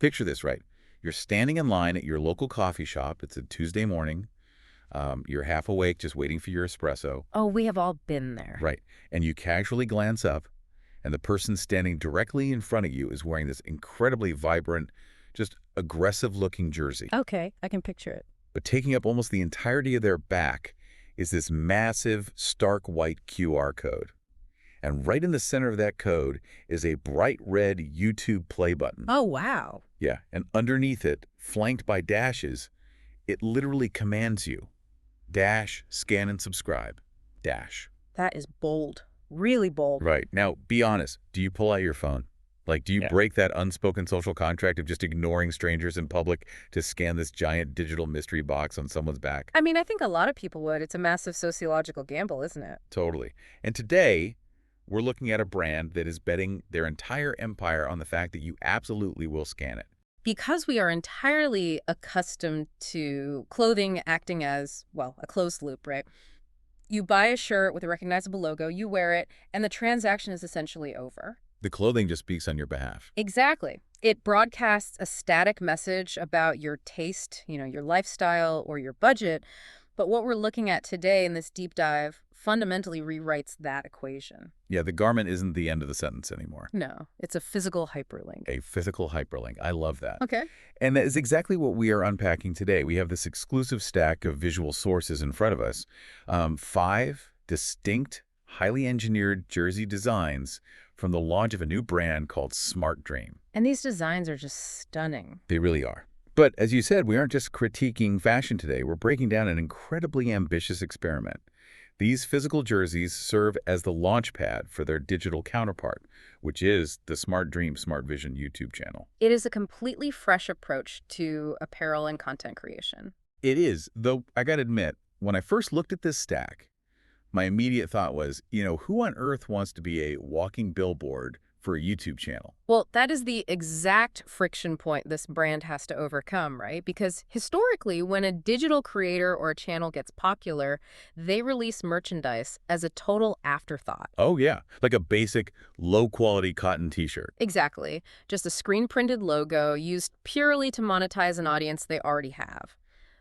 Picture this, right? You're standing in line at your local coffee shop. It's a Tuesday morning. You're half awake, just waiting for your espresso. Oh, we have all been there. Right. And you casually glance up, and the person standing directly in front of you is wearing this incredibly vibrant, just aggressive-looking jersey. Okay, I can picture it. But taking up almost the entirety of their back is this massive, stark white QR code. And right in the center of that code is a bright red YouTube play button. Oh, wow. Yeah, and underneath it, flanked by dashes, it literally commands you. Dash, scan and subscribe. Dash. That is bold. Really bold. Right. Now, be honest. Do you pull out your phone? Like, do you break that unspoken social contract of just ignoring strangers in public to scan this giant digital mystery box on someone's back? I mean, I think a lot of people would. It's a massive sociological gamble, isn't it? Totally. And today, we're looking at a brand that is betting their entire empire on the fact that you absolutely will scan it. Because we are entirely accustomed to clothing acting as, well, a closed loop, right? You buy a shirt with a recognizable logo, you wear it, and the transaction is essentially over. The clothing just speaks on your behalf. Exactly. It broadcasts a static message about your taste, your lifestyle or your budget. But what we're looking at today in this deep dive fundamentally rewrites that equation. Yeah, the garment isn't the end of the sentence anymore. No, it's a physical hyperlink. A physical hyperlink. I love that. Okay. And that is exactly what we are unpacking today. We have this exclusive stack of visual sources in front of us. 5 distinct, highly engineered jersey designs from the launch of a new brand called Smart Dream. And these designs are just stunning. They really are. But as you said, we aren't just critiquing fashion today. We're breaking down an incredibly ambitious experiment. These physical jerseys serve as the launch pad for their digital counterpart, which is the Smart Dream, Smart Vision YouTube channel. It is a completely fresh approach to apparel and content creation. It is, though I gotta admit, when I first looked at this stack, my immediate thought was, who on earth wants to be a walking billboard for a YouTube channel? Well, that is the exact friction point this brand has to overcome, right? Because historically, when a digital creator or a channel gets popular, they release merchandise as a total afterthought. Oh, yeah, like a basic, low-quality cotton t-shirt. Exactly. Just a screen-printed logo used purely to monetize an audience they already have.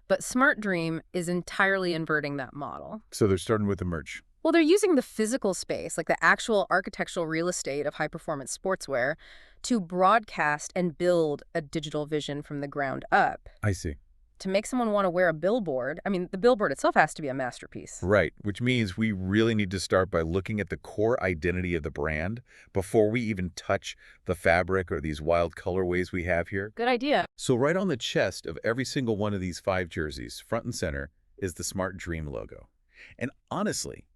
But Smart Dream is entirely inverting that model. So they're starting with the merch. Well, they're using the physical space, like the actual architectural real estate of high-performance sportswear, to broadcast and build a digital vision from the ground up. I see. To make someone want to wear a billboard, I mean, the billboard itself has to be a masterpiece. Right, which means we really need to start by looking at the core identity of the brand before we even touch the fabric or these wild colorways we have here. Good idea. So right on the chest of every single one of these 5 jerseys, front and center, is the Smart Dream logo. And honestly,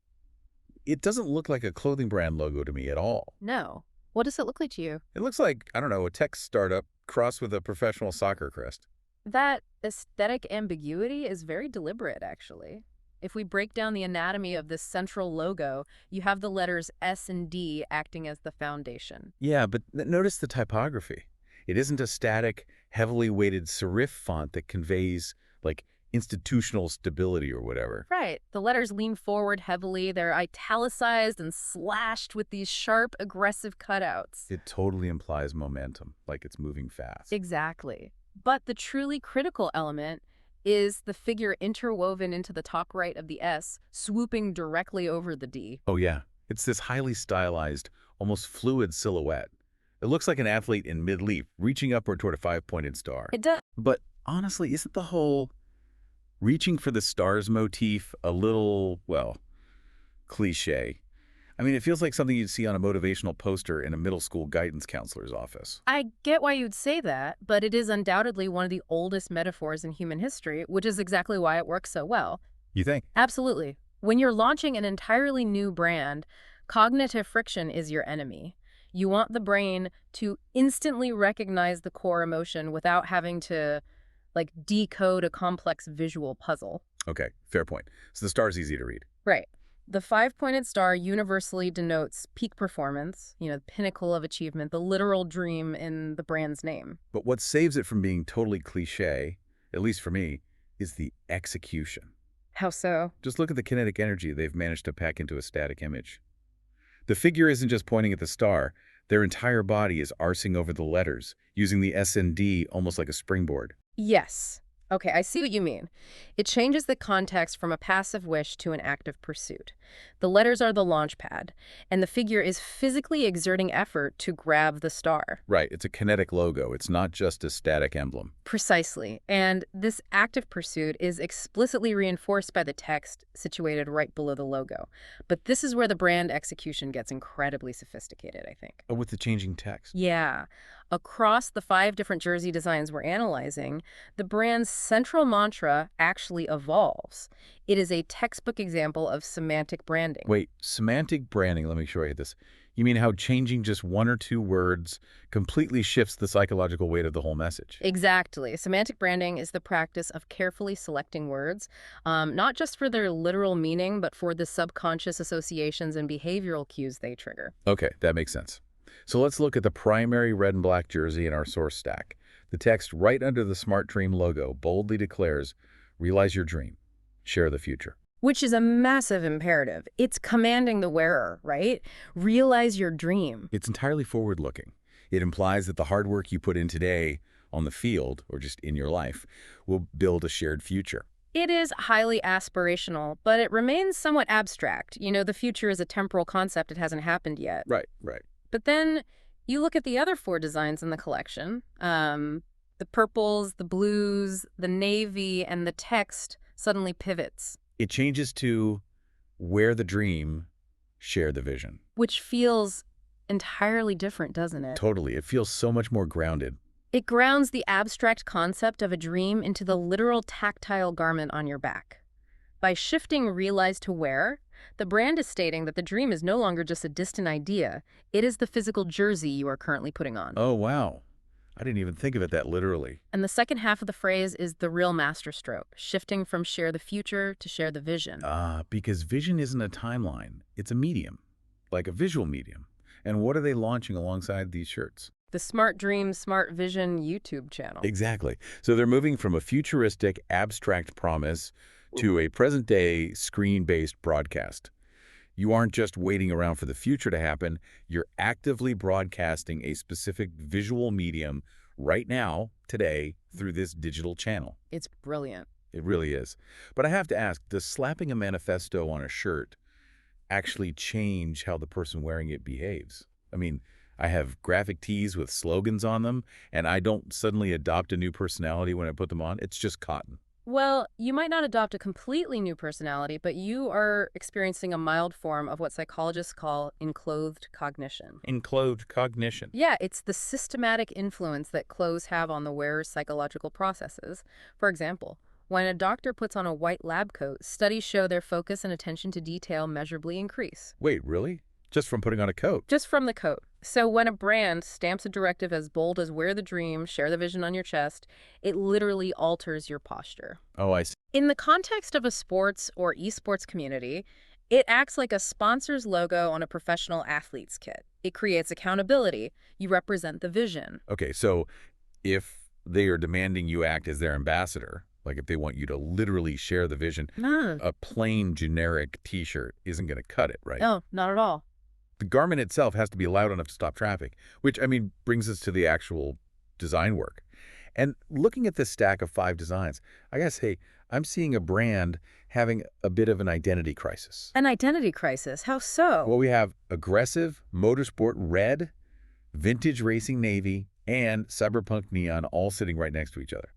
it doesn't look like a clothing brand logo to me at all. No. What does it look like to you? It looks like, I don't know, a tech startup crossed with a professional soccer crest. That aesthetic ambiguity is very deliberate, actually. If we break down the anatomy of this central logo, you have the letters S and D acting as the foundation. Yeah, but notice the typography. It isn't a static, heavily weighted serif font that conveys, like, institutional stability or whatever. Right. The letters lean forward heavily. They're italicized and slashed with these sharp, aggressive cutouts. It totally implies momentum, like it's moving fast. Exactly. But the truly critical element is the figure interwoven into the top right of the S, swooping directly over the D. Oh yeah, it's this highly stylized, almost fluid silhouette. It looks like an athlete in mid-leap, reaching upward toward a 5-pointed star. It does. But honestly, isn't the whole reaching for the stars motif a little, well, cliche? I mean, it feels like something you'd see on a motivational poster in a middle school guidance counselor's office. I get why you'd say that, but it is undoubtedly one of the oldest metaphors in human history, which is exactly why it works so well. You think? Absolutely. When you're launching an entirely new brand, cognitive friction is your enemy. You want the brain to instantly recognize the core emotion without having to, decode a complex visual puzzle. Okay, fair point. So the star's easy to read. Right. The 5-pointed star universally denotes peak performance, the pinnacle of achievement, the literal dream in the brand's name. But what saves it from being totally cliche, at least for me, is the execution. How so? Just look at the kinetic energy they've managed to pack into a static image. The figure isn't just pointing at the star. Their entire body is arsing over the letters, using the S and D almost like a springboard. Yes. Okay, I see what you mean. It changes the context from a passive wish to an active pursuit. The letters are the launch pad, and the figure is physically exerting effort to grab the star. Right, it's a kinetic logo. It's not just a static emblem. Precisely. And this active pursuit is explicitly reinforced by the text situated right below the logo. But this is where the brand execution gets incredibly sophisticated, I think. Oh, with the changing text. Yeah. Across the 5 different jersey designs we're analyzing, the brand's central mantra actually evolves. It is a textbook example of semantic branding. Wait, semantic branding, let me make sure I hit this. You mean how changing just one or two words completely shifts the psychological weight of the whole message? Exactly. Semantic branding is the practice of carefully selecting words, not just for their literal meaning, but for the subconscious associations and behavioral cues they trigger. Okay, that makes sense. So let's look at the primary red and black jersey in our source stack. The text right under the Smart Dream logo boldly declares, "Realize your dream. Share the future." Which is a massive imperative. It's commanding the wearer, right? Realize your dream. It's entirely forward-looking. It implies that the hard work you put in today on the field, or just in your life, will build a shared future. It is highly aspirational, but it remains somewhat abstract. You know, the future is a temporal concept. It hasn't happened yet. Right, right. But then you look at the other 4 designs in the collection, the purples, the blues, the navy, and the text suddenly pivots. It changes to "Wear the dream, share the vision." Which feels entirely different, doesn't it? Totally. It feels so much more grounded. It grounds the abstract concept of a dream into the literal tactile garment on your back. By shifting realize to wear, the brand is stating that the dream is no longer just a distant idea. It is the physical jersey you are currently putting on. Oh, wow. I didn't even think of it that literally. And the second half of the phrase is the real masterstroke, shifting from share the future to share the vision. Because vision isn't a timeline. It's a medium, like a visual medium. And what are they launching alongside these shirts? The Smart Dream, Smart Vision YouTube channel. Exactly. So they're moving from a futuristic, abstract promise to a present-day, screen-based broadcast. You aren't just waiting around for the future to happen. You're actively broadcasting a specific visual medium right now, today, through this digital channel. It's brilliant. It really is. But I have to ask, does slapping a manifesto on a shirt actually change how the person wearing it behaves? I mean, I have graphic tees with slogans on them, and I don't suddenly adopt a new personality when I put them on. It's just cotton. Well, you might not adopt a completely new personality, but you are experiencing a mild form of what psychologists call enclothed cognition. Enclothed cognition. Yeah, it's the systematic influence that clothes have on the wearer's psychological processes. For example, when a doctor puts on a white lab coat, studies show their focus and attention to detail measurably increase. Wait, really? Just from putting on a coat? Just from the coat. So when a brand stamps a directive as bold as wear the dream, share the vision on your chest, it literally alters your posture. Oh, I see. In the context of a sports or esports community, it acts like a sponsor's logo on a professional athlete's kit. It creates accountability. You represent the vision. Okay, so if they are demanding you act as their ambassador, like if they want you to literally share the vision, a plain generic T-shirt isn't going to cut it, right? No, not at all. The garment itself has to be loud enough to stop traffic, which, I mean, brings us to the actual design work. And looking at this stack of 5 designs, I gotta say, I'm seeing a brand having a bit of an identity crisis. An identity crisis? How so? Well, we have aggressive motorsport red, vintage racing navy, and cyberpunk neon all sitting right next to each other.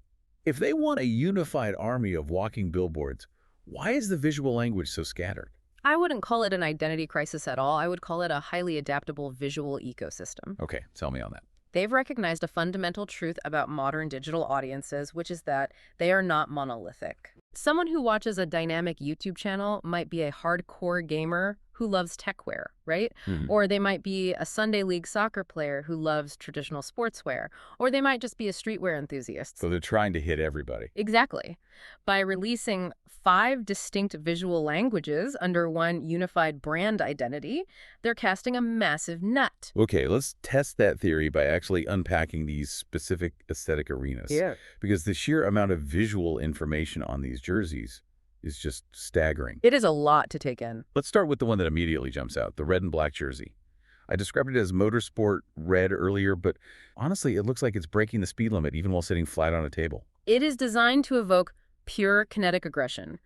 If they want a unified army of walking billboards, why is the visual language so scattered? I wouldn't call it an identity crisis at all. I would call it a highly adaptable visual ecosystem. Okay, tell me on that. They've recognized a fundamental truth about modern digital audiences, which is that they are not monolithic. Someone who watches a dynamic YouTube channel might be a hardcore gamer who loves techwear, right? Or they might be a Sunday League soccer player who loves traditional sportswear. Or they might just be a streetwear enthusiast. So they're trying to hit everybody. Exactly. By releasing 5 distinct visual languages under one unified brand identity, they're casting a massive net. Okay, let's test that theory by actually unpacking these specific aesthetic arenas. Yeah. Because the sheer amount of visual information on these jerseys is just staggering. It is a lot to take in. Let's start with the one that immediately jumps out, the red and black jersey. I described it as motorsport red earlier, but honestly, it looks like it's breaking the speed limit even while sitting flat on a table. It is designed to evoke pure kinetic aggression.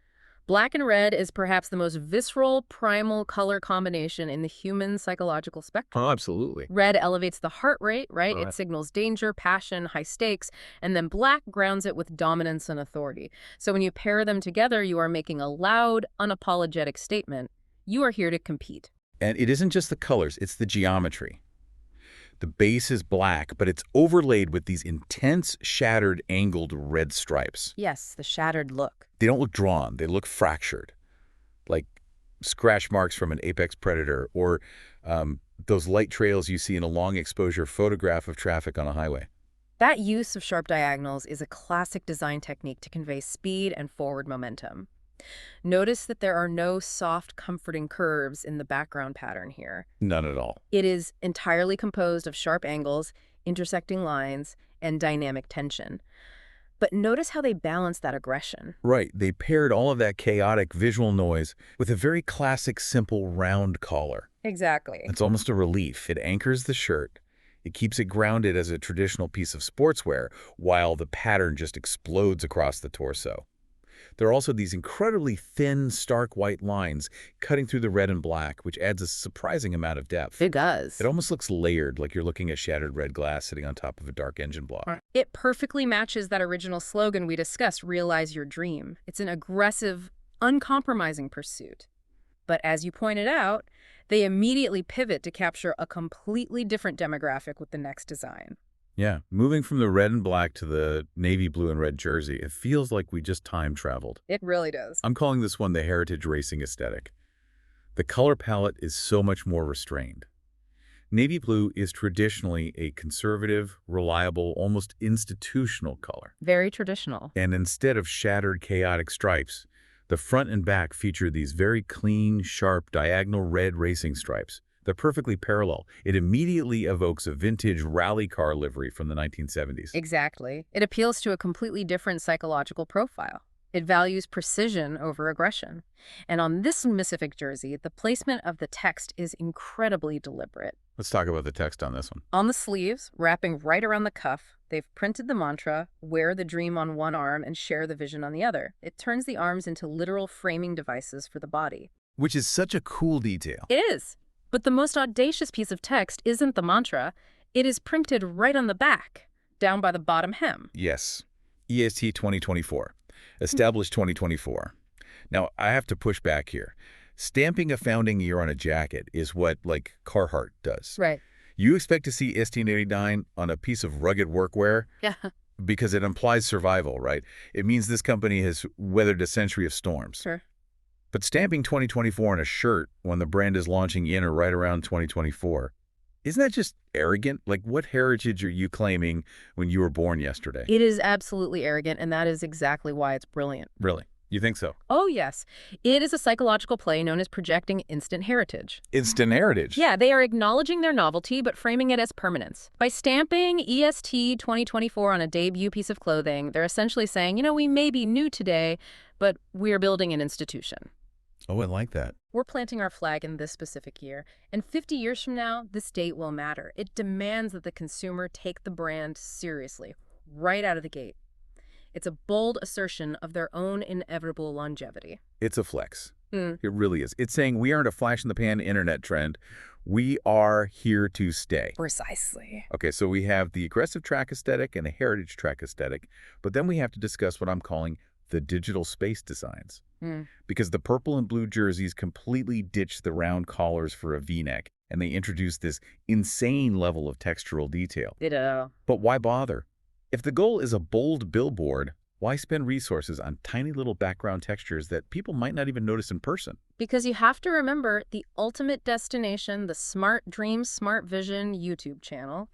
Black and red is perhaps the most visceral, primal color combination in the human psychological spectrum. Oh, absolutely. Red elevates the heart rate, right? It Right. signals danger, passion, high stakes, and then black grounds it with dominance and authority. So when you pair them together, you are making a loud, unapologetic statement. You are here to compete. And it isn't just the colors, it's the geometry. The base is black, but it's overlaid with these intense, shattered, angled red stripes. Yes, the shattered look. They don't look drawn, they look fractured, like scratch marks from an apex predator or those light trails you see in a long exposure photograph of traffic on a highway. That use of sharp diagonals is a classic design technique to convey speed and forward momentum. Notice that there are no soft, comforting curves in the background pattern here. None at all. It is entirely composed of sharp angles, intersecting lines, and dynamic tension. But notice how they balance that aggression. Right, they paired all of that chaotic visual noise with a very classic, simple, round collar. Exactly. It's almost a relief. It anchors the shirt. It keeps it grounded as a traditional piece of sportswear, while the pattern just explodes across the torso. There are also these incredibly thin, stark white lines cutting through the red and black, which adds a surprising amount of depth. It does. It almost looks layered, like you're looking at shattered red glass sitting on top of a dark engine block. It perfectly matches that original slogan we discussed, Realize Your Dream. It's an aggressive, uncompromising pursuit. But as you pointed out, they immediately pivot to capture a completely different demographic with the next design. Yeah, moving from the red and black to the navy blue and red jersey, it feels like we just time traveled. It really does. I'm calling this one the heritage racing aesthetic. The color palette is so much more restrained. Navy blue is traditionally a conservative, reliable, almost institutional color. Very traditional. And instead of shattered, chaotic stripes, the front and back feature these very clean, sharp, diagonal red racing stripes. They're perfectly parallel. It immediately evokes a vintage rally car livery from the 1970s. Exactly. It appeals to a completely different psychological profile. It values precision over aggression. And on this specific jersey, the placement of the text is incredibly deliberate. Let's talk about the text on this one. On the sleeves, wrapping right around the cuff, they've printed the mantra, wear the dream on one arm and share the vision on the other. It turns the arms into literal framing devices for the body. Which is such a cool detail. It is. But the most audacious piece of text isn't the mantra. It is printed right on the back, down by the bottom hem. Yes. EST 2024. Established 2024. Now, I have to push back here. Stamping a founding year on a jacket is what, like, Carhartt does. Right. You expect to see ST89 on a piece of rugged workwear Yeah. because it implies survival, right? It means this company has weathered a century of storms. Sure. But stamping 2024 on a shirt when the brand is launching in or right around 2024, isn't that just arrogant? Like, what heritage are you claiming when you were born yesterday? It is absolutely arrogant, and that is exactly why it's brilliant. Really? You think so? Oh, yes. It is a psychological play known as projecting instant heritage. Instant heritage? Yeah, they are acknowledging their novelty, but framing it as permanence. By stamping EST 2024 on a debut piece of clothing, they're essentially saying, you know, we may be new today, but we're building an institution. Oh, I like that. We're planting our flag in this specific year, and 50 years from now, this date will matter. It demands that the consumer take the brand seriously, right out of the gate. It's a bold assertion of their own inevitable longevity. It's a flex. It really is. It's saying we aren't a flash-in-the-pan internet trend. We are here to stay. Precisely. Okay, so we have the aggressive track aesthetic and the heritage track aesthetic, but then we have to discuss what I'm calling the digital space designs. Because the purple and blue jerseys completely ditch the round collars for a V-neck, and they introduce this insane level of textural detail. Ditto. But why bother? If the goal is a bold billboard, why spend resources on tiny little background textures that people might not even notice in person? Because you have to remember the ultimate destination, the Smart Dream, Smart Vision YouTube channel.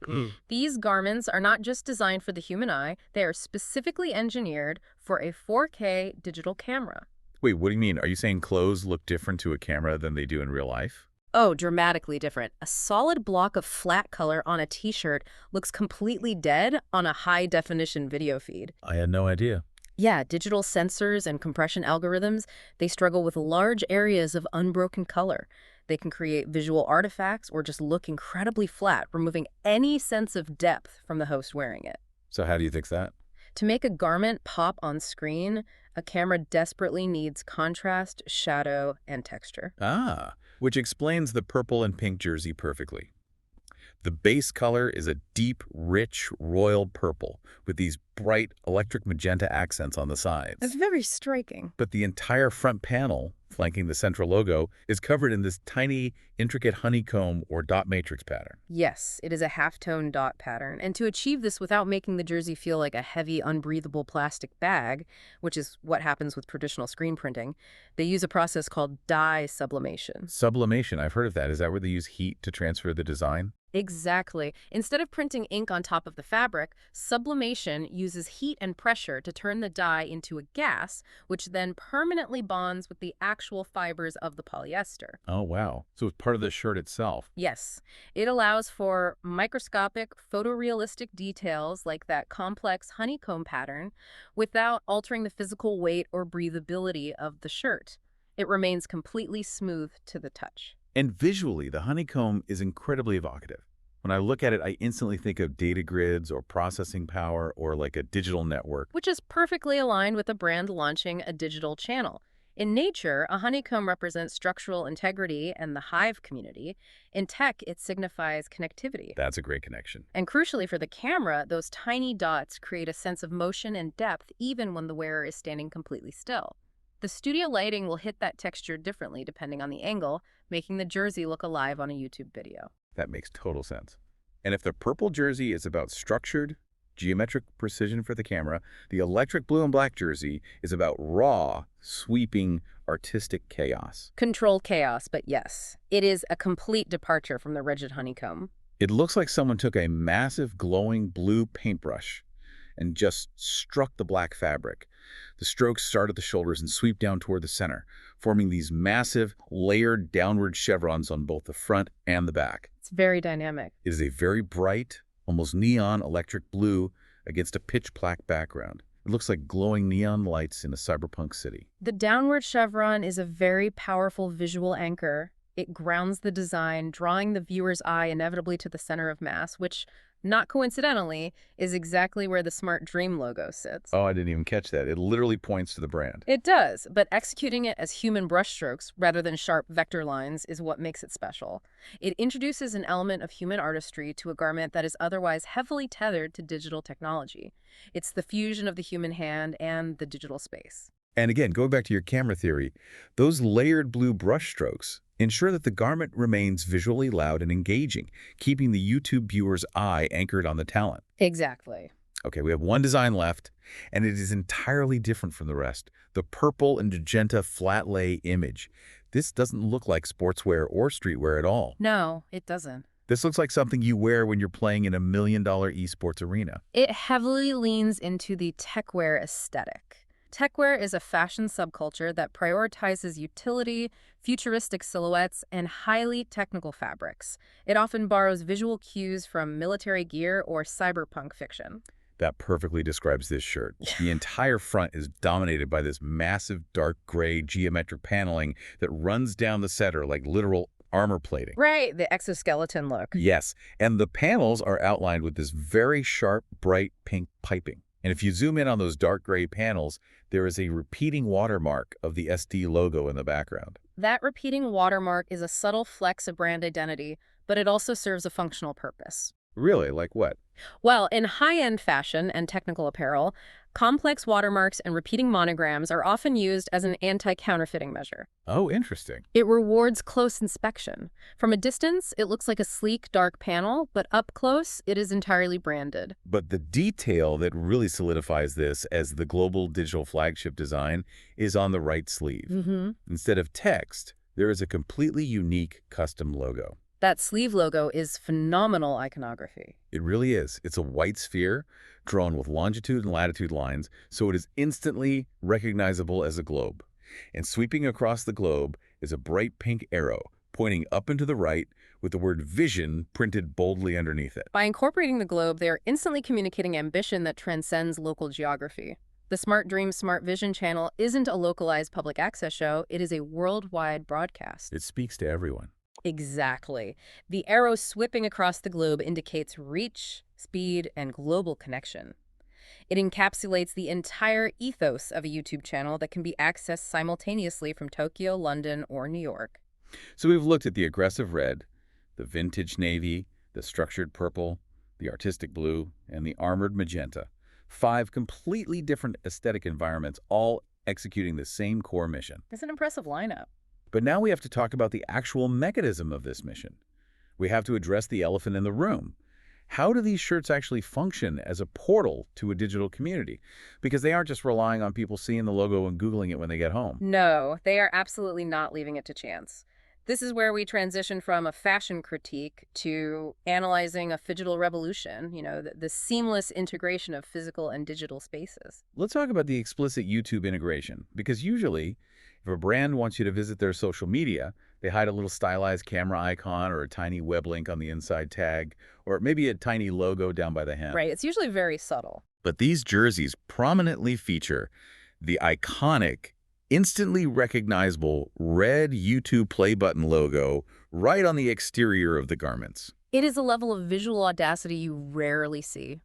These garments are not just designed for the human eye, they are specifically engineered for a 4K digital camera. Wait, what do you mean? Are you saying clothes look different to a camera than they do in real life? Oh, dramatically different. A solid block of flat color on a t-shirt looks completely dead on a high-definition video feed. I had no idea. Yeah, digital sensors and compression algorithms, they struggle with large areas of unbroken color. They can create visual artifacts or just look incredibly flat, removing any sense of depth from the host wearing it. So how do you fix that? To make a garment pop on screen, a camera desperately needs contrast, shadow, and texture. Ah, which explains the purple and pink jersey perfectly. The base color is a deep, rich, royal purple with these bright electric magenta accents on the That's sides. very striking. But the entire front panel, flanking the central logo, is covered in this tiny, intricate honeycomb or dot matrix pattern. Yes, it is a halftone dot pattern, and to achieve this without making the jersey feel like a heavy, unbreathable plastic bag, which is what happens with traditional screen printing, they use a process called dye sublimation. Sublimation, I've heard of that. Is that where they use heat to transfer the design? Exactly. Instead of printing ink on top of the fabric, sublimation uses heat and pressure to turn the dye into a gas, which then permanently bonds with the actual fibers of the polyester. Oh, wow. So it's part of the shirt itself. Yes, it allows for microscopic, photorealistic details like that complex honeycomb pattern without altering the physical weight or breathability of the shirt. It remains completely smooth to the touch. And visually, the honeycomb is incredibly evocative. When I look at it, I instantly think of data grids or processing power or like a digital network. Which is perfectly aligned with a brand launching a digital channel. In nature, a honeycomb represents structural integrity and the hive community. In tech, it signifies connectivity. That's a great connection. And crucially for the camera, those tiny dots create a sense of motion and depth even when the wearer is standing completely still. The studio lighting will hit that texture differently depending on the angle, making the jersey look alive on a YouTube video. That makes total sense. And if the purple jersey is about structured, geometric precision for the camera, the electric blue and black jersey is about raw, sweeping, artistic chaos. Controlled chaos, but yes, it is a complete departure from the rigid honeycomb. It looks like someone took a massive glowing blue paintbrush and just struck the black fabric. The strokes start at the shoulders and sweep down toward the center, forming these massive, layered downward chevrons on both the front and the back. It's very dynamic. It is a very bright, almost neon electric blue against a pitch black background. It looks like glowing neon lights in a cyberpunk city. The downward chevron is a very powerful visual anchor. It grounds the design, drawing the viewer's eye inevitably to the center of mass, which, not coincidentally, is exactly where the Smart Dream logo sits. Oh, I didn't even catch that. It literally points to the brand. It does, but executing it as human brushstrokes rather than sharp vector lines is what makes it special. It introduces an element of human artistry to a garment that is otherwise heavily tethered to digital technology. It's the fusion of the human hand and the digital space. And again, going back to your camera theory, those layered blue brush strokes ensure that the garment remains visually loud and engaging, keeping the YouTube viewer's eye anchored on the talent. Exactly. Okay, we have one design left, and it is entirely different from the rest. The purple and magenta flat lay image. This doesn't look like sportswear or streetwear at all. No, it doesn't. This looks like something you wear when you're playing in a $1 million esports arena. It heavily leans into the techwear aesthetic. Techwear is a fashion subculture that prioritizes utility, futuristic silhouettes, and highly technical fabrics. It often borrows visual cues from military gear or cyberpunk fiction. That perfectly describes this shirt. The entire front is dominated by this massive dark gray geometric paneling that runs down the center like literal armor plating. Right, the exoskeleton look. Yes, and the panels are outlined with this very sharp, bright pink piping. And if you zoom in on those dark gray panels, there is a repeating watermark of the SD logo in the background. That repeating watermark is a subtle flex of brand identity, but it also serves a functional purpose. Really? Like what? Well, in high-end fashion and technical apparel, complex watermarks and repeating monograms are often used as an anti-counterfeiting measure. Oh, interesting. It rewards close inspection. From a distance, it looks like a sleek, dark panel, but up close, it is entirely branded. But the detail that really solidifies this as the global digital flagship design is on the right sleeve. Instead of text, there is a completely unique custom logo. That sleeve logo is phenomenal iconography. It really is. It's a white sphere drawn with longitude and latitude lines, so it is instantly recognizable as a globe. And sweeping across the globe is a bright pink arrow pointing up and to the right with the word vision printed boldly underneath it. By incorporating the globe, they are instantly communicating ambition that transcends local geography. The Smart Dream Smart Vision channel isn't a localized public access show, it is a worldwide broadcast. It speaks to everyone. Exactly. The arrow sweeping across the globe indicates reach, speed, and global connection. It encapsulates the entire ethos of a YouTube channel that can be accessed simultaneously from Tokyo, London, or New York. So we've looked at the aggressive red, the vintage navy, the structured purple, the artistic blue, and the armored magenta. 5 completely different aesthetic environments, all executing the same core mission. It's an impressive lineup. But now we have to talk about the actual mechanism of this mission. We have to address the elephant in the room. How do these shirts actually function as a portal to a digital community? Because they aren't just relying on people seeing the logo and Googling it when they get home. No, they are absolutely not leaving it to chance. This is where we transition from a fashion critique to analyzing a phygital revolution, the seamless integration of physical and digital spaces. Let's talk about the explicit YouTube integration, because usually, if a brand wants you to visit their social media, they hide a little stylized camera icon or a tiny web link on the inside tag, or maybe a tiny logo down by the hem. Right, it's usually very subtle. But these jerseys prominently feature the iconic, instantly recognizable red YouTube play button logo right on the exterior of the garments. It is a level of visual audacity you rarely see.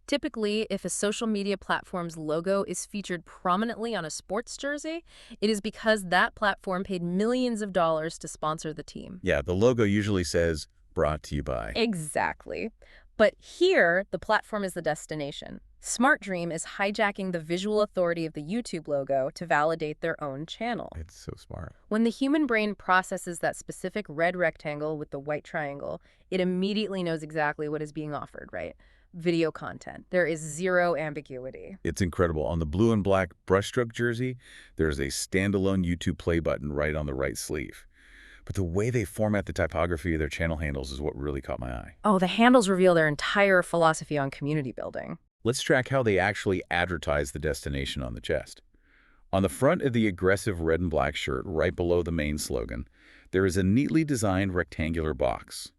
Typically, if a social media platform's logo is featured prominently on a sports jersey, it is because that platform paid millions of dollars to sponsor the team. Yeah, the logo usually says, "Brought to you by." Exactly. But here, the platform is the destination. Smart Dream is hijacking the visual authority of the YouTube logo to validate their own channel. It's so smart. When the human brain processes that specific red rectangle with the white triangle, it immediately knows exactly what is being offered, right? Video content. There is zero ambiguity. It's incredible. On the blue and black brushstroke jersey, there's a standalone YouTube play button right on the right sleeve. But the way they format the typography of their channel handles is what really caught my eye. Oh, the handles reveal their entire philosophy on community building. Let's track how they actually advertise the destination on the chest. On the front of the aggressive red and black shirt, right below the main slogan, there is a neatly designed rectangular box.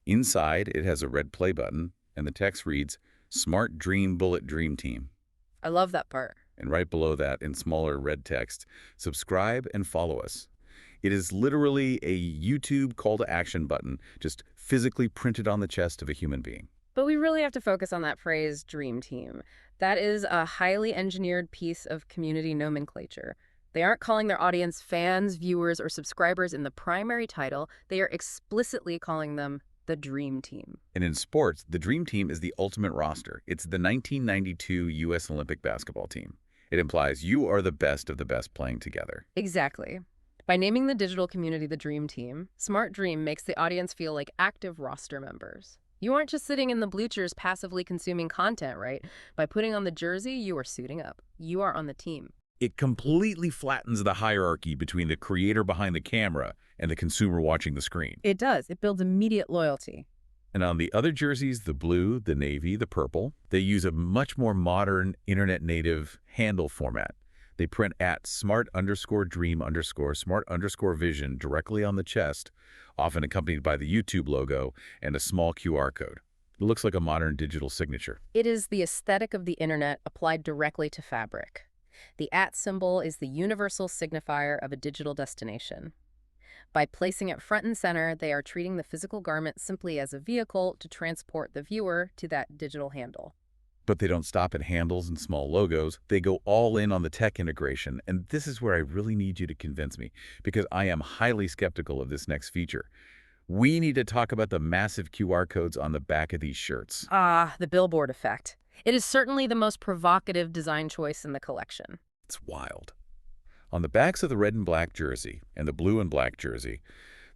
Inside, it has a red play button, and the text reads, "Smart Dream Bullet Dream Team." I love that part. And right below that, in smaller red text, "Subscribe and follow us." It is literally a YouTube call to action button, just physically printed on the chest of a human being. But we really have to focus on that phrase, dream team. That is a highly engineered piece of community nomenclature. They aren't calling their audience fans, viewers, or subscribers in the primary title. They are explicitly calling them the dream team. And in sports, the Dream Team is the ultimate roster. It's the 1992 U.S. Olympic basketball team. It implies you are the best of the best playing together. Exactly. By naming the digital community the dream team, Smart Dream makes the audience feel like active roster members. You aren't just sitting in the bleachers passively consuming content, right? By putting on the jersey, you are suiting up. You are on the team. It completely flattens the hierarchy between the creator behind the camera and the consumer watching the screen. It does. It builds immediate loyalty. And on the other jerseys, the blue, the navy, the purple, they use a much more modern internet-native handle format. They print at smart_dream_smart_vision directly on the chest, often accompanied by the YouTube logo and a small QR code. It looks like a modern digital signature. It is the aesthetic of the internet applied directly to fabric. The @ symbol is the universal signifier of a digital destination. By placing it front and center, they are treating the physical garment simply as a vehicle to transport the viewer to that digital handle. But they don't stop at handles and small logos. They go all in on the tech integration, and this is where I really need you to convince me, because I am highly skeptical of this next feature. We need to talk about the massive QR codes on the back of these shirts. Ah, the billboard effect. It is certainly the most provocative design choice in the collection. It's wild. On the backs of the red and black jersey and the blue and black jersey,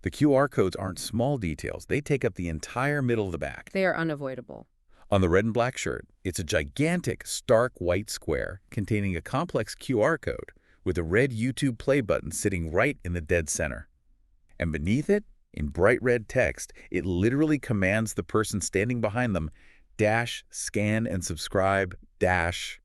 the QR codes aren't small details. They take up the entire middle of the back. They are unavoidable. On the red and black shirt, it's a gigantic, stark white square containing a complex QR code with a red YouTube play button sitting right in the dead center. And beneath it, in bright red text, it literally commands the person standing behind them, "scan and subscribe, "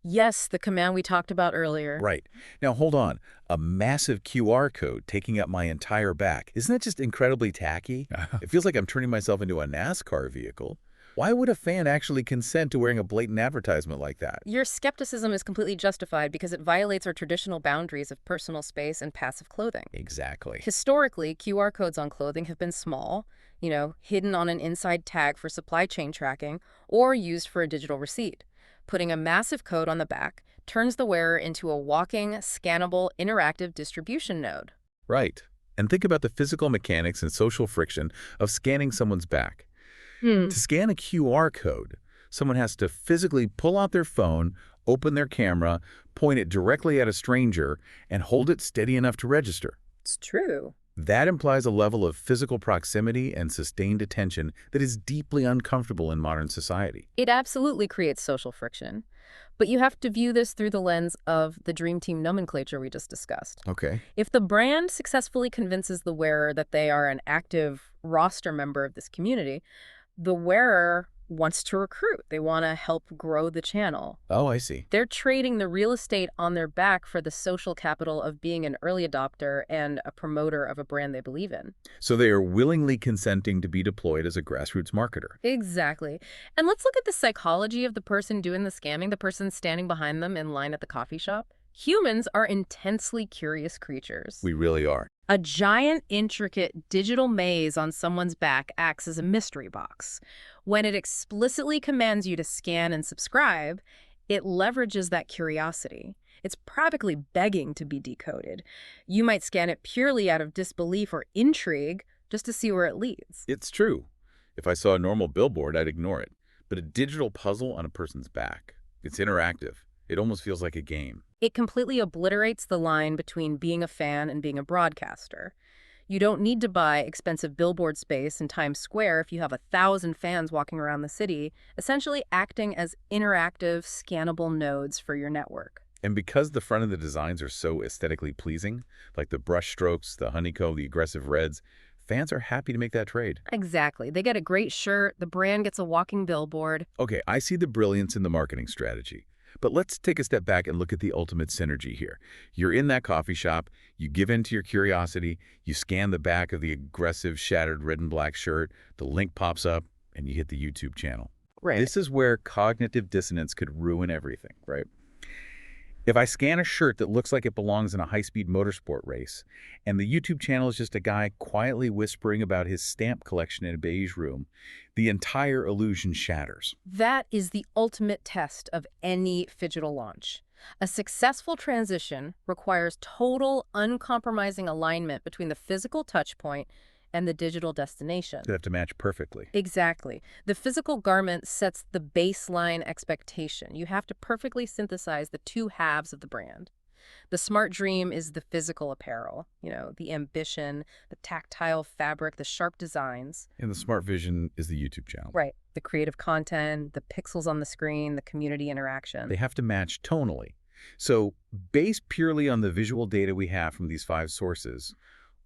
Yes, the command we talked about earlier. Right. Now, hold on. A massive QR code taking up my entire back. Isn't that just incredibly tacky? It feels like I'm turning myself into a NASCAR vehicle. Why would a fan actually consent to wearing a blatant advertisement like that? Your skepticism is completely justified because it violates our traditional boundaries of personal space and passive clothing. Exactly. Historically, QR codes on clothing have been small, hidden on an inside tag for supply chain tracking, or used for a digital receipt. Putting a massive code on the back turns the wearer into a walking, scannable, interactive distribution node. Right. And think about the physical mechanics and social friction of scanning someone's back. Hmm. To scan a QR code, someone has to physically pull out their phone, open their camera, point it directly at a stranger, and hold it steady enough to register. It's true. That implies a level of physical proximity and sustained attention that is deeply uncomfortable in modern society. It absolutely creates social friction. But you have to view this through the lens of the Dream Team nomenclature we just discussed. Okay. If the brand successfully convinces the wearer that they are an active roster member of this community, the wearer wants to recruit. They want to help grow the channel. Oh, I see. They're trading the real estate on their back for the social capital of being an early adopter and a promoter of a brand they believe in. So they are willingly consenting to be deployed as a grassroots marketer. Exactly. And let's look at the psychology of the person doing the scamming, the person standing behind them in line at the coffee shop. Humans are intensely curious creatures. We really are. A giant, intricate digital maze on someone's back acts as a mystery box. When it explicitly commands you to scan and subscribe, it leverages that curiosity. It's practically begging to be decoded. You might scan it purely out of disbelief or intrigue just to see where it leads. It's true. If I saw a normal billboard, I'd ignore it. But a digital puzzle on a person's back, it's interactive. It almost feels like a game. It completely obliterates the line between being a fan and being a broadcaster. You don't need to buy expensive billboard space in Times Square if you have 1,000 fans walking around the city, essentially acting as interactive, scannable nodes for your network. And because the front of the designs are so aesthetically pleasing, like the brush strokes, the honeycomb, the aggressive reds, fans are happy to make that trade. Exactly. They get a great shirt, the brand gets a walking billboard. Okay, I see the brilliance in the marketing strategy. But let's take a step back and look at the ultimate synergy here. You're in that coffee shop, you give in to your curiosity, you scan the back of the aggressive, shattered red and black shirt, the link pops up, and you hit the YouTube channel. Right. This is where cognitive dissonance could ruin everything, right? If I scan a shirt that looks like it belongs in a high-speed motorsport race, and the YouTube channel is just a guy quietly whispering about his stamp collection in a beige room, the entire illusion shatters. That is the ultimate test of any phygital launch. A successful transition requires total, uncompromising alignment between the physical touchpoint and the digital destination. They have to match perfectly. Exactly. The physical garment sets the baseline expectation. You have to perfectly synthesize the two halves of the brand. The smart dream is the physical apparel, the ambition, the tactile fabric, the sharp designs. And the smart vision is the YouTube channel. Right. The creative content, the pixels on the screen, the community interaction. They have to match tonally. So, based purely on the visual data we have from these 5 sources,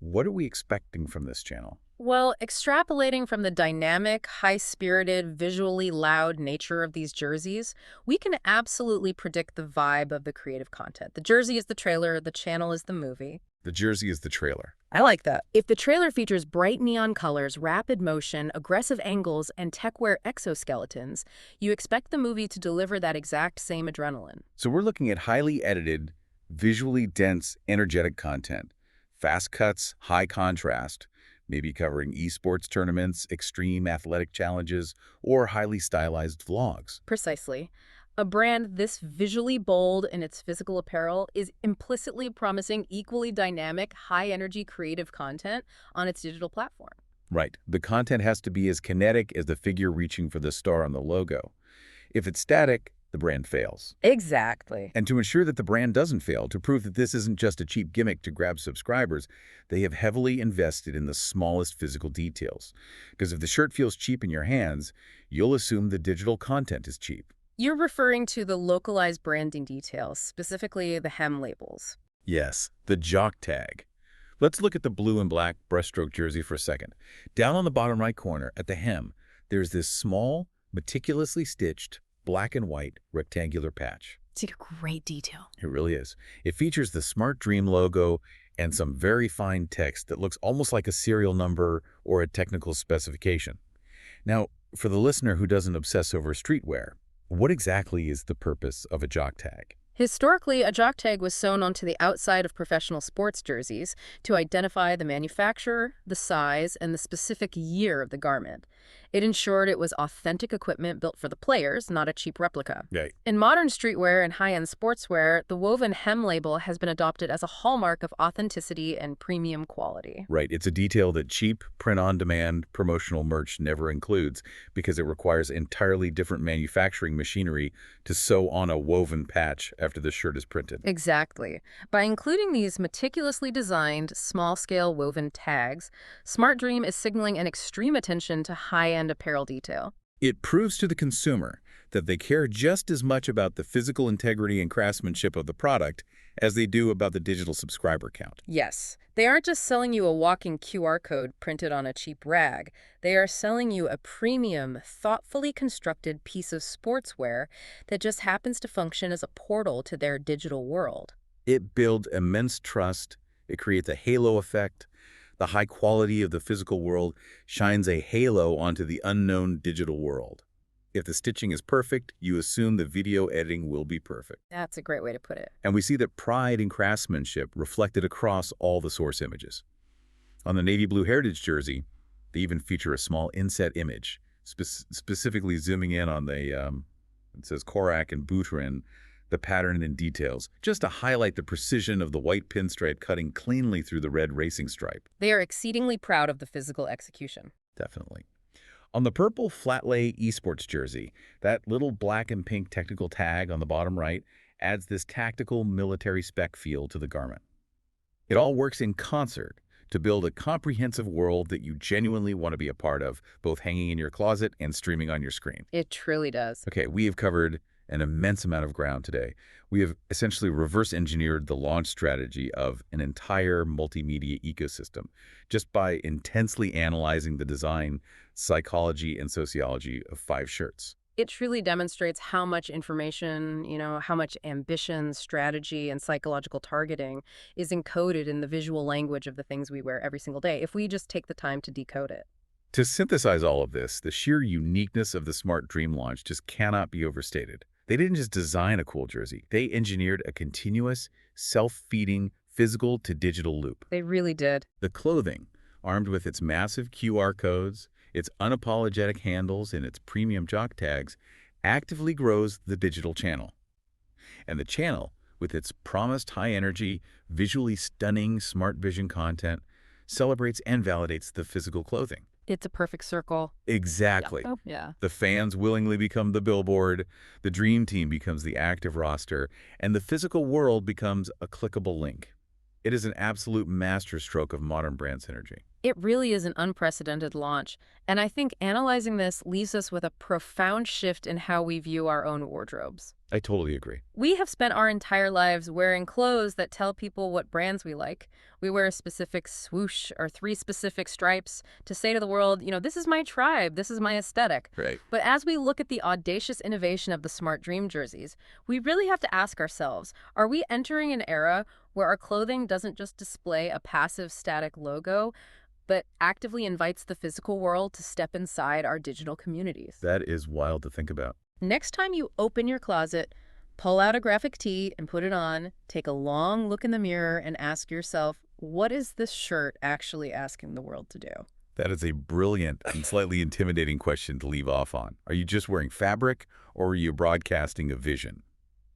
what are we expecting from this channel? Well, extrapolating from the dynamic, high-spirited, visually loud nature of these jerseys, we can absolutely predict the vibe of the creative content. The jersey is the trailer, the channel is the movie. The jersey is the trailer. I like that. If the trailer features bright neon colors, rapid motion, aggressive angles, and tech-wear exoskeletons, you expect the movie to deliver that exact same adrenaline. So we're looking at highly edited, visually dense, energetic content. Fast cuts, high contrast, maybe covering esports tournaments, extreme athletic challenges, or highly stylized vlogs. Precisely. A brand this visually bold in its physical apparel is implicitly promising equally dynamic, high-energy creative content on its digital platform. Right. The content has to be as kinetic as the figure reaching for the star on the logo. If it's static, the brand fails. Exactly. And to ensure that the brand doesn't fail, to prove that this isn't just a cheap gimmick to grab subscribers, they have heavily invested in the smallest physical details. Because if the shirt feels cheap in your hands, you'll assume the digital content is cheap. You're referring to the localized branding details, specifically the hem labels. Yes, the jock tag. Let's look at the blue and black breaststroke jersey for a second. Down on the bottom right corner, at the hem, there's this small, meticulously stitched, black and white rectangular patch. It's a great detail. It really is. It features the Smart Dream logo and some very fine text that looks almost like a serial number or a technical specification. Now, For the listener who doesn't obsess over streetwear, what exactly is the purpose of a jock tag? Historically, a jock tag was sewn onto the outside of professional sports jerseys to identify the manufacturer, the size, and the specific year of the garment. It ensured it was authentic equipment built for the players, not a cheap replica. Right. In modern streetwear and high-end sportswear, the woven hem label has been adopted as a hallmark of authenticity and premium quality. Right. It's a detail that cheap, print-on-demand promotional merch never includes because it requires entirely different manufacturing machinery to sew on a woven patch after the shirt is printed. Exactly. By including these meticulously designed, small-scale woven tags, Smart Dream is signaling an extreme attention to high-end apparel detail. It proves to the consumer that they care just as much about the physical integrity and craftsmanship of the product as they do about the digital subscriber count. Yes, they aren't just selling you a walking QR code printed on a cheap rag. They are selling you a premium, thoughtfully constructed piece of sportswear that just happens to function as a portal to their digital world. It builds immense trust. It creates a halo effect. The high quality of the physical world shines a halo onto the unknown digital world. If the stitching is perfect, you assume the video editing will be perfect. That's a great way to put it. And we see that pride in craftsmanship reflected across all the source images. On the navy blue heritage jersey, they even feature a small inset image, specifically zooming in on it says Korak and Buterin, the pattern and details, just to highlight the precision of the white pinstripe cutting cleanly through the red racing stripe. They are exceedingly proud of the physical execution. Definitely. On the purple flat-lay esports jersey, that little black and pink technical tag on the bottom right adds this tactical military spec feel to the garment. It all works in concert to build a comprehensive world that you genuinely want to be a part of, both hanging in your closet and streaming on your screen. It truly does. Okay, we have covered an immense amount of ground today. We have essentially reverse-engineered the launch strategy of an entire multimedia ecosystem just by intensely analyzing the design, psychology, and sociology of 5 shirts. It truly demonstrates how much information, how much ambition, strategy, and psychological targeting is encoded in the visual language of the things we wear every single day, if we just take the time to decode it. To synthesize all of this, the sheer uniqueness of the Smart Dream launch just cannot be overstated. They didn't just design a cool jersey. They engineered a continuous, self-feeding, physical-to-digital loop. They really did. The clothing, armed with its massive QR codes, its unapologetic handles, and its premium jock tags, actively grows the digital channel. And the channel, with its promised high-energy, visually stunning smart vision content, celebrates and validates the physical clothing. It's a perfect circle. Exactly. Yeah. Oh, yeah. The fans willingly become the billboard, the dream team becomes the active roster, and the physical world becomes a clickable link. It is an absolute masterstroke of modern brand synergy. It really is an unprecedented launch, and I think analyzing this leaves us with a profound shift in how we view our own wardrobes. I totally agree. We have spent our entire lives wearing clothes that tell people what brands we like. We wear a specific swoosh or 3 specific stripes to say to the world, this is my tribe, this is my aesthetic. Right. But as we look at the audacious innovation of the Smart Dream jerseys, we really have to ask ourselves, are we entering an era where our clothing doesn't just display a passive, static logo, but actively invites the physical world to step inside our digital communities? That is wild to think about. Next time you open your closet, pull out a graphic tee and put it on, take a long look in the mirror and ask yourself, what is this shirt actually asking the world to do? That is a brilliant and slightly intimidating question to leave off on. Are you just wearing fabric, or are you broadcasting a vision?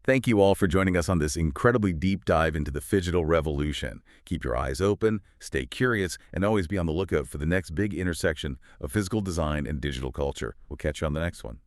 Thank you all for joining us on this incredibly deep dive into the phygital revolution. Keep your eyes open, stay curious, and always be on the lookout for the next big intersection of physical design and digital culture. We'll catch you on the next one.